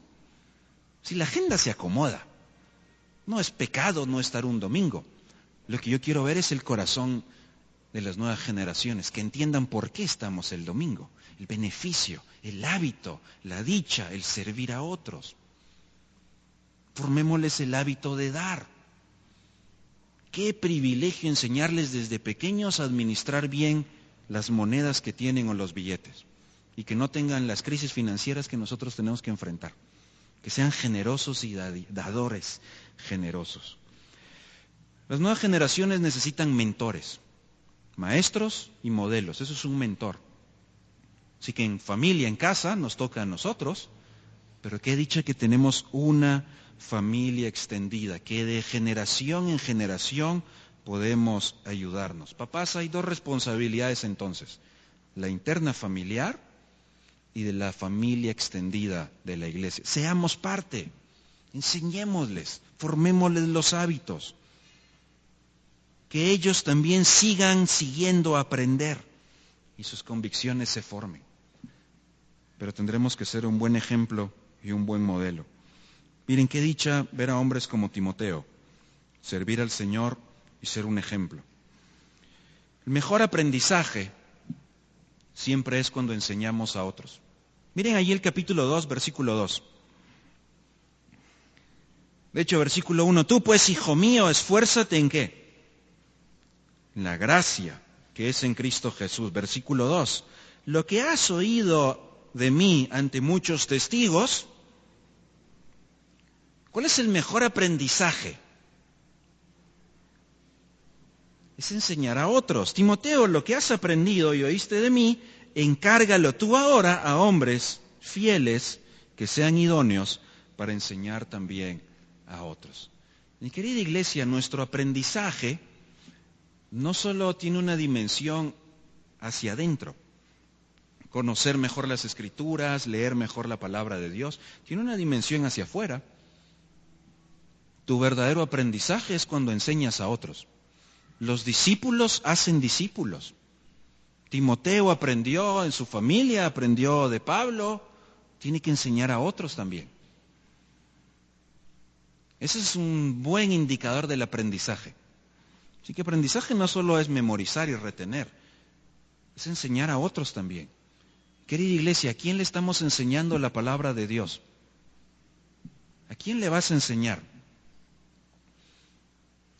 Si la agenda se acomoda, no es pecado no estar un domingo. Lo que yo quiero ver es el corazón de las nuevas generaciones, que entiendan por qué estamos el domingo, el beneficio, el hábito, la dicha, el servir a otros. Formémosles el hábito de dar. Qué privilegio enseñarles desde pequeños a administrar bien las monedas que tienen o los billetes y que no tengan las crisis financieras que nosotros tenemos que enfrentar. Que sean generosos y dadores generosos. Las nuevas generaciones necesitan mentores. Maestros y modelos, eso es un mentor. Así que en familia, en casa, nos toca a nosotros, pero qué dicha que tenemos una familia extendida, que de generación en generación podemos ayudarnos. Papás, hay dos responsabilidades entonces, la interna familiar y de la familia extendida de la iglesia. Seamos parte, enseñémosles, formémosles los hábitos. Que ellos también sigan siguiendo a aprender y sus convicciones se formen. Pero tendremos que ser un buen ejemplo y un buen modelo. Miren qué dicha ver a hombres como Timoteo, servir al Señor y ser un ejemplo. El mejor aprendizaje siempre es cuando enseñamos a otros. Miren allí el capítulo 2, versículo 2. De hecho, versículo 1, tú pues, hijo mío, esfuérzate en ¿qué? La gracia que es en Cristo Jesús. Versículo 2. Lo que has oído de mí ante muchos testigos, ¿cuál es el mejor aprendizaje? Es enseñar a otros. Timoteo, lo que has aprendido y oíste de mí, encárgalo tú ahora a hombres fieles que sean idóneos para enseñar también a otros. Mi querida iglesia, nuestro aprendizaje no solo tiene una dimensión hacia adentro, conocer mejor las Escrituras, leer mejor la palabra de Dios. Tiene una dimensión hacia afuera. Tu verdadero aprendizaje es cuando enseñas a otros. Los discípulos hacen discípulos. Timoteo aprendió en su familia, aprendió de Pablo, tiene que enseñar a otros también. Ese es un buen indicador del aprendizaje. Así que aprendizaje no solo es memorizar y retener, es enseñar a otros también. Querida iglesia, ¿a quién le estamos enseñando la palabra de Dios? ¿A quién le vas a enseñar?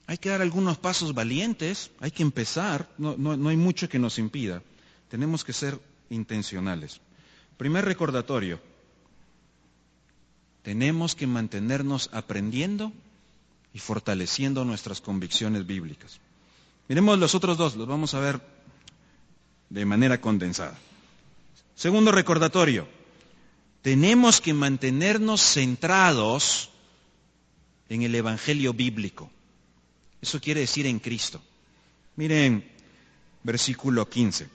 Hay que dar algunos pasos valientes, hay que empezar, no hay mucho que nos impida. Tenemos que ser intencionales. Primer recordatorio, tenemos que mantenernos aprendiendo y fortaleciendo nuestras convicciones bíblicas. Miremos los otros dos, los vamos a ver de manera condensada. Segundo recordatorio, tenemos que mantenernos centrados en el Evangelio bíblico. Eso quiere decir en Cristo. Miren, versículo 15.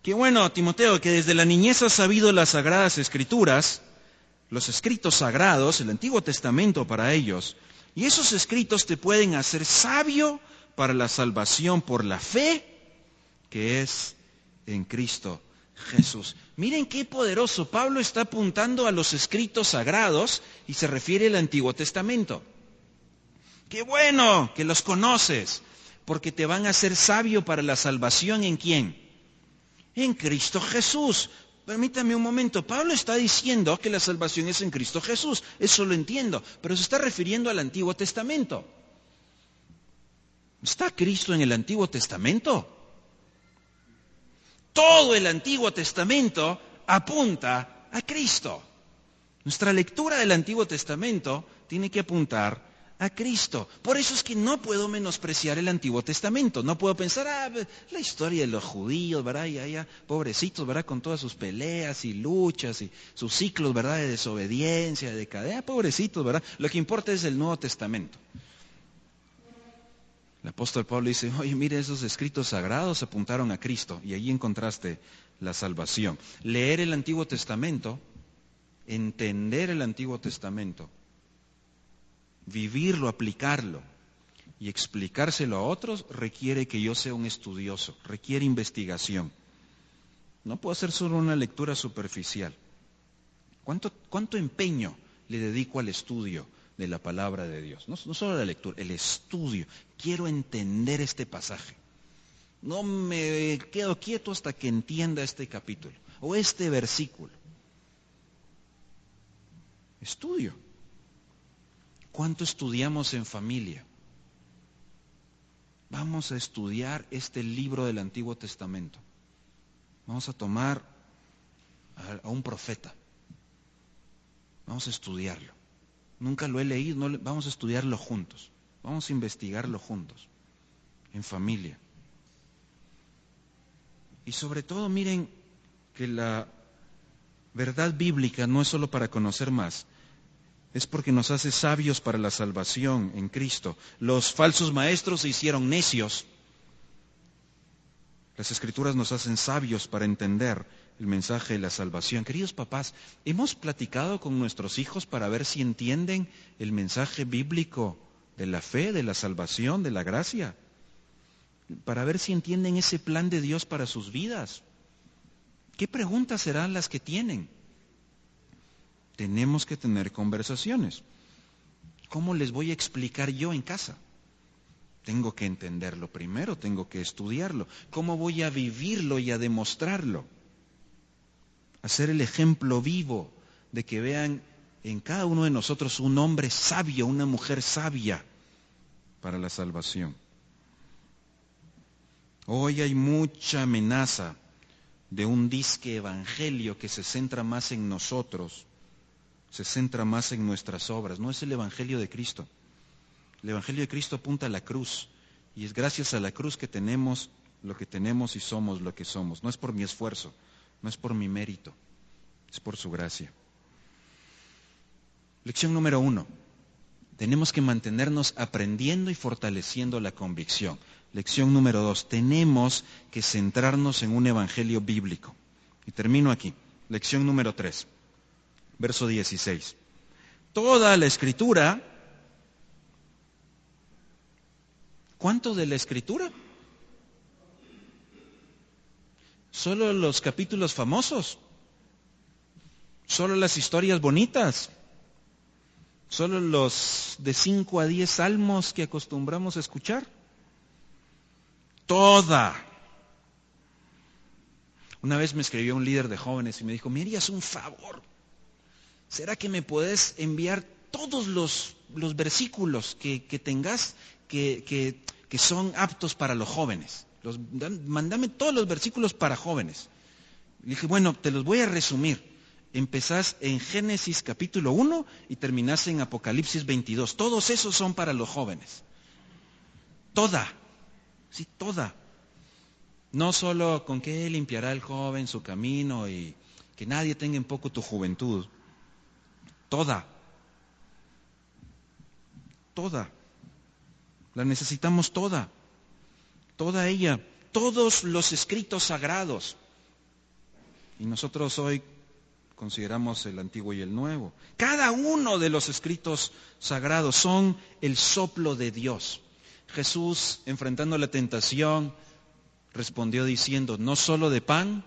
Qué bueno, Timoteo, que desde la niñez has sabido las Sagradas Escrituras, los escritos sagrados, el Antiguo Testamento para ellos, y esos escritos te pueden hacer sabio para la salvación por la fe que es en Cristo Jesús. Miren qué poderoso. Pablo está apuntando a los escritos sagrados y se refiere al Antiguo Testamento. Qué bueno que los conoces, porque te van a hacer sabio para la salvación ¿en quién? En Cristo Jesús. Permítame un momento, Pablo está diciendo que la salvación es en Cristo Jesús, eso lo entiendo, pero se está refiriendo al Antiguo Testamento. ¿Está Cristo en el Antiguo Testamento? Todo el Antiguo Testamento apunta a Cristo. Nuestra lectura del Antiguo Testamento tiene que apuntar a Cristo. Por eso es que no puedo menospreciar el Antiguo Testamento. No puedo pensar, la historia de los judíos, ¿verdad? Ya, pobrecitos, ¿verdad? Con todas sus peleas y luchas y sus ciclos, ¿verdad? De desobediencia, de decadencia, pobrecitos, ¿verdad? Lo que importa es el Nuevo Testamento. El apóstol Pablo dice, oye, mire, esos escritos sagrados apuntaron a Cristo y allí encontraste la salvación. Leer el Antiguo Testamento, entender el Antiguo Testamento, vivirlo, aplicarlo y explicárselo a otros requiere que yo sea un estudioso, requiere investigación. No puedo hacer solo una lectura superficial. ¿Cuánto empeño le dedico al estudio de la palabra de Dios? No solo la lectura, el estudio. Quiero entender este pasaje. No me quedo quieto hasta que entienda este capítulo o este versículo. Estudio. ¿Cuánto estudiamos en familia? Vamos a estudiar este libro del Antiguo Testamento. Vamos a tomar a un profeta. Vamos a estudiarlo. Nunca lo he leído, vamos a estudiarlo juntos. Vamos a investigarlo juntos, en familia. Y sobre todo, miren que la verdad bíblica no es solo para conocer más, es porque nos hace sabios para la salvación en Cristo. Los falsos maestros se hicieron necios. Las Escrituras nos hacen sabios para entender el mensaje de la salvación. Queridos papás, hemos platicado con nuestros hijos para ver si entienden el mensaje bíblico de la fe, de la salvación, de la gracia. Para ver si entienden ese plan de Dios para sus vidas. ¿Qué preguntas serán las que tienen? Tenemos que tener conversaciones. ¿Cómo les voy a explicar yo en casa? Tengo que entenderlo primero, tengo que estudiarlo. ¿Cómo voy a vivirlo y a demostrarlo? Hacer el ejemplo vivo de que vean en cada uno de nosotros un hombre sabio, una mujer sabia para la salvación. Hoy hay mucha amenaza de un disque evangelio que se centra más en nosotros, se centra más en nuestras obras. No es el Evangelio de Cristo. El Evangelio de Cristo apunta a la cruz y es gracias a la cruz que tenemos lo que tenemos y somos lo que somos. No es por mi esfuerzo, no es por mi mérito, es por su gracia. Lección número 1. Tenemos que mantenernos aprendiendo y fortaleciendo la convicción. Lección número 2. Tenemos que centrarnos en un evangelio bíblico. Y termino aquí. Lección número 3, verso 16. Toda la Escritura. ¿Cuánto de la Escritura? Solo los capítulos famosos. Solo las historias bonitas. Solo los de 5 a 10 salmos que acostumbramos a escuchar. Toda. Una vez me escribió un líder de jóvenes y me dijo, ¿me harías un favor? ¿Será que me puedes enviar todos los versículos que tengas que son aptos para los jóvenes? Mándame todos los versículos para jóvenes. Le dije, bueno, te los voy a resumir. Empezás en Génesis capítulo 1 y terminás en Apocalipsis 22. Todos esos son para los jóvenes. Toda. Sí, toda. No solo con qué limpiará el joven su camino y que nadie tenga en poco tu juventud. Toda. Toda. La necesitamos toda. Toda ella. Todos los escritos sagrados. Y nosotros hoy consideramos el Antiguo y el Nuevo. Cada uno de los escritos sagrados son el soplo de Dios. Jesús, enfrentando la tentación, respondió diciendo, no solo de pan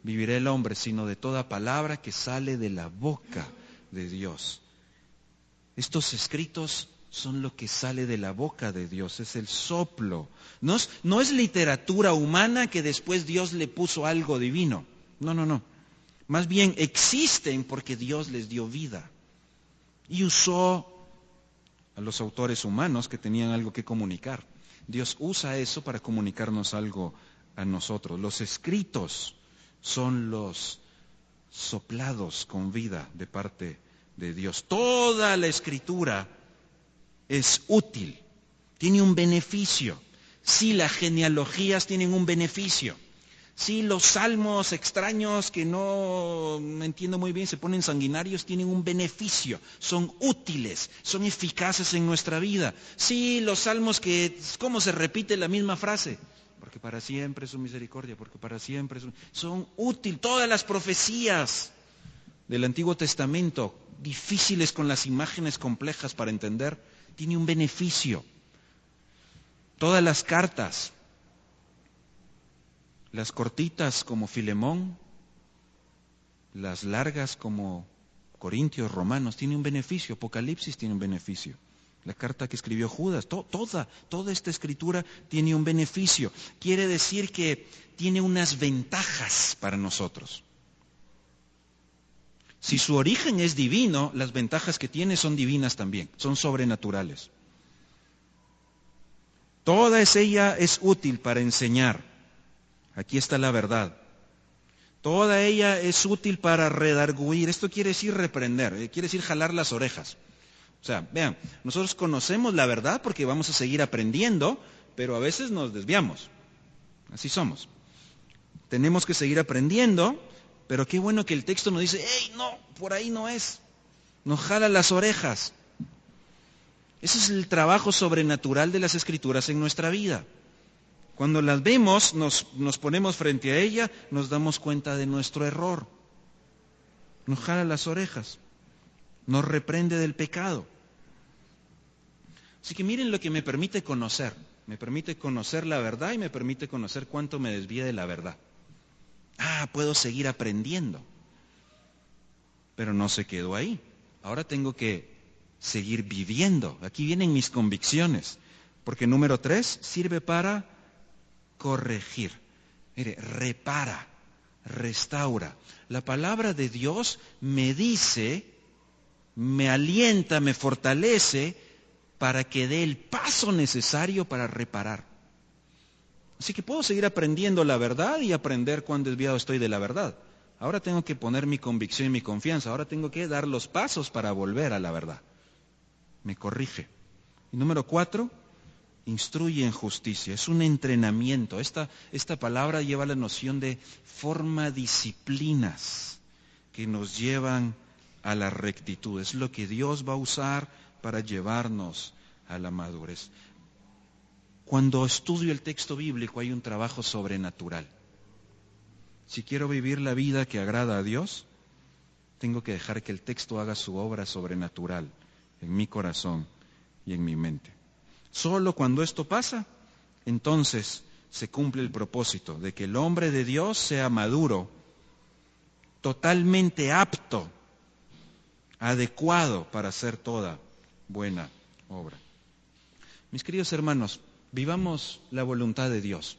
vivirá el hombre, sino de toda palabra que sale de la boca de Dios. Estos escritos son lo que sale de la boca de Dios, es el soplo. No es literatura humana que después Dios le puso algo divino. No. Más bien existen porque Dios les dio vida. Y usó a los autores humanos que tenían algo que comunicar. Dios usa eso para comunicarnos algo a nosotros. Los escritos son los soplados con vida de parte de Dios. Toda la Escritura es útil, tiene un beneficio. Sí, las genealogías tienen un beneficio. Sí, los salmos extraños que no entiendo muy bien, se ponen sanguinarios, tienen un beneficio, son útiles, son eficaces en nuestra vida. Sí, los salmos que, ¿cómo se repite la misma frase? Porque para siempre es su misericordia, porque para siempre son útiles. Todas las profecías del Antiguo Testamento, difíciles con las imágenes complejas para entender, tienen un beneficio. Todas las cartas, las cortitas como Filemón, las largas como Corintios, Romanos, tiene un beneficio. Apocalipsis tiene un beneficio. La carta que escribió Judas, toda esta escritura tiene un beneficio. Quiere decir que tiene unas ventajas para nosotros. Si su origen es divino, las ventajas que tiene son divinas también, son sobrenaturales. Toda ella es útil para enseñar. Aquí está la verdad. Toda ella es útil para redarguir. Esto quiere decir reprender, quiere decir jalar las orejas. O sea, vean, nosotros conocemos la verdad porque vamos a seguir aprendiendo, pero a veces nos desviamos. Así somos. Tenemos que seguir aprendiendo, pero qué bueno que el texto nos dice, ¡hey, no, por ahí no es! Nos jala las orejas. Ese es el trabajo sobrenatural de las Escrituras en nuestra vida. Cuando las vemos, nos ponemos frente a ella, nos damos cuenta de nuestro error. Nos jala las orejas, nos reprende del pecado. Así que miren lo que me permite conocer. Me permite conocer la verdad y me permite conocer cuánto me desvía de la verdad. Puedo seguir aprendiendo. Pero no se quedó ahí. Ahora tengo que seguir viviendo. Aquí vienen mis convicciones. Porque número 3 sirve para corregir. Mire, repara, restaura. La palabra de Dios me dice, me alienta, me fortalece para que dé el paso necesario para reparar. Así que puedo seguir aprendiendo la verdad y aprender cuán desviado estoy de la verdad. Ahora tengo que poner mi convicción y mi confianza. Ahora tengo que dar los pasos para volver a la verdad. Me corrige. Y número 4, instruye en justicia. Es un entrenamiento. Esta palabra lleva la noción de forma disciplinas que nos llevan a la rectitud. Es lo que Dios va a usar para llevarnos a la madurez. Cuando estudio el texto bíblico hay un trabajo sobrenatural. Si quiero vivir la vida que agrada a Dios, tengo que dejar que el texto haga su obra sobrenatural en mi corazón y en mi mente. Solo cuando esto pasa, entonces se cumple el propósito de que el hombre de Dios sea maduro, totalmente apto, adecuado para hacer toda buena obra. Mis queridos hermanos, vivamos la voluntad de Dios.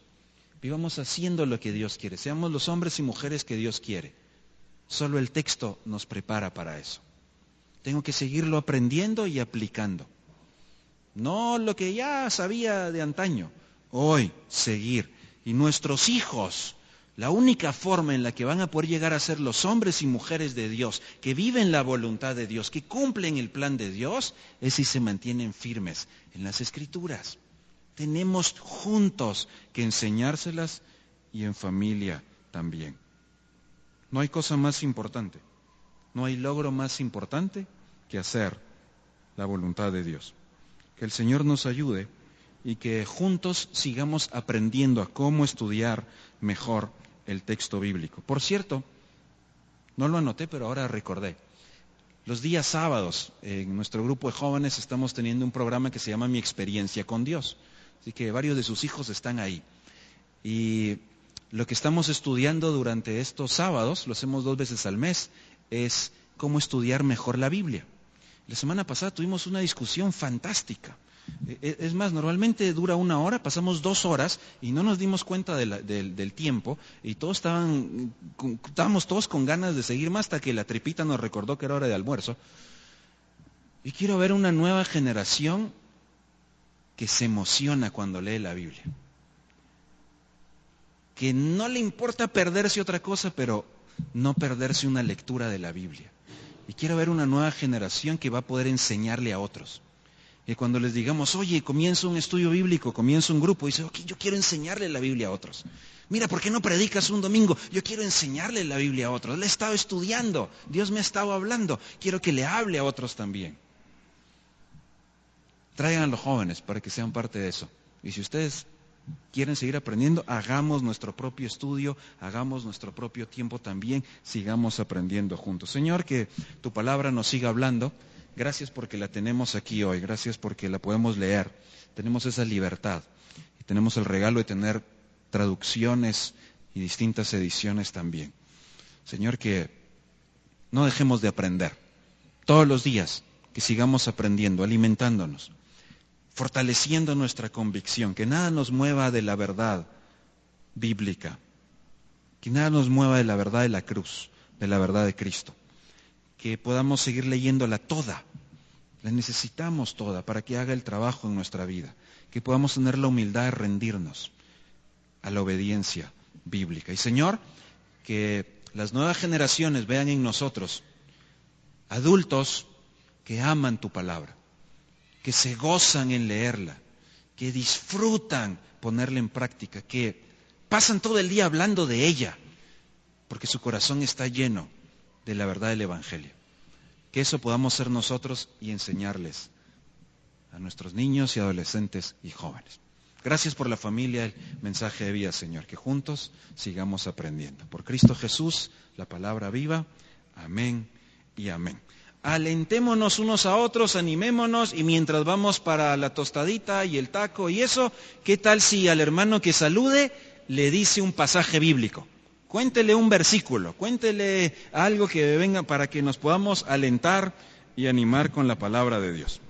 Vivamos haciendo lo que Dios quiere. Seamos los hombres y mujeres que Dios quiere. Solo el texto nos prepara para eso. Tengo que seguirlo aprendiendo y aplicando. No lo que ya sabía de antaño. Hoy, seguir. Y nuestros hijos, la única forma en la que van a poder llegar a ser los hombres y mujeres de Dios, que viven la voluntad de Dios, que cumplen el plan de Dios, es si se mantienen firmes en las Escrituras. Tenemos juntos que enseñárselas y en familia también. No hay cosa más importante, no hay logro más importante que hacer la voluntad de Dios. Que el Señor nos ayude y que juntos sigamos aprendiendo a cómo estudiar mejor el texto bíblico. Por cierto, no lo anoté, pero ahora recordé. Los días sábados, en nuestro grupo de jóvenes, estamos teniendo un programa que se llama Mi Experiencia con Dios. Así que varios de sus hijos están ahí. Y lo que estamos estudiando durante estos sábados, lo hacemos 2 veces al mes, es cómo estudiar mejor la Biblia. La semana pasada tuvimos una discusión fantástica. Es más, normalmente dura 1 hora, pasamos 2 horas y no nos dimos cuenta del tiempo y todos estábamos todos con ganas de seguir más hasta que la tripita nos recordó que era hora de almuerzo. Y quiero ver una nueva generación que se emociona cuando lee la Biblia. Que no le importa perderse otra cosa, pero no perderse una lectura de la Biblia. Y quiero ver una nueva generación que va a poder enseñarle a otros. Y cuando les digamos, oye, comienza un estudio bíblico, comienza un grupo, dice, ok, yo quiero enseñarle la Biblia a otros. Mira, ¿por qué no predicas un domingo? Yo quiero enseñarle la Biblia a otros. Le he estado estudiando, Dios me ha estado hablando, quiero que le hable a otros también. Traigan a los jóvenes para que sean parte de eso. Y si ustedes quieren seguir aprendiendo, hagamos nuestro propio estudio, hagamos nuestro propio tiempo también, sigamos aprendiendo juntos. Señor, que tu palabra nos siga hablando. Gracias porque la tenemos aquí hoy, gracias porque la podemos leer. Tenemos esa libertad y tenemos el regalo de tener traducciones y distintas ediciones también. Señor, que no dejemos de aprender. Todos los días, que sigamos aprendiendo, alimentándonos, fortaleciendo nuestra convicción, que nada nos mueva de la verdad bíblica, que nada nos mueva de la verdad de la cruz, de la verdad de Cristo, que podamos seguir leyéndola toda, la necesitamos toda para que haga el trabajo en nuestra vida, que podamos tener la humildad de rendirnos a la obediencia bíblica. Y Señor, que las nuevas generaciones vean en nosotros adultos que aman tu palabra, que se gozan en leerla, que disfrutan ponerla en práctica, que pasan todo el día hablando de ella, porque su corazón está lleno de la verdad del Evangelio. Que eso podamos ser nosotros y enseñarles a nuestros niños y adolescentes y jóvenes. Gracias por la familia, el mensaje de vida, Señor, que juntos sigamos aprendiendo. Por Cristo Jesús, la palabra viva. Amén y amén. Alentémonos unos a otros, animémonos, y mientras vamos para la tostadita y el taco y eso, ¿qué tal si al hermano que salude le dice un pasaje bíblico? Cuéntele un versículo, cuéntele algo que venga para que nos podamos alentar y animar con la palabra de Dios.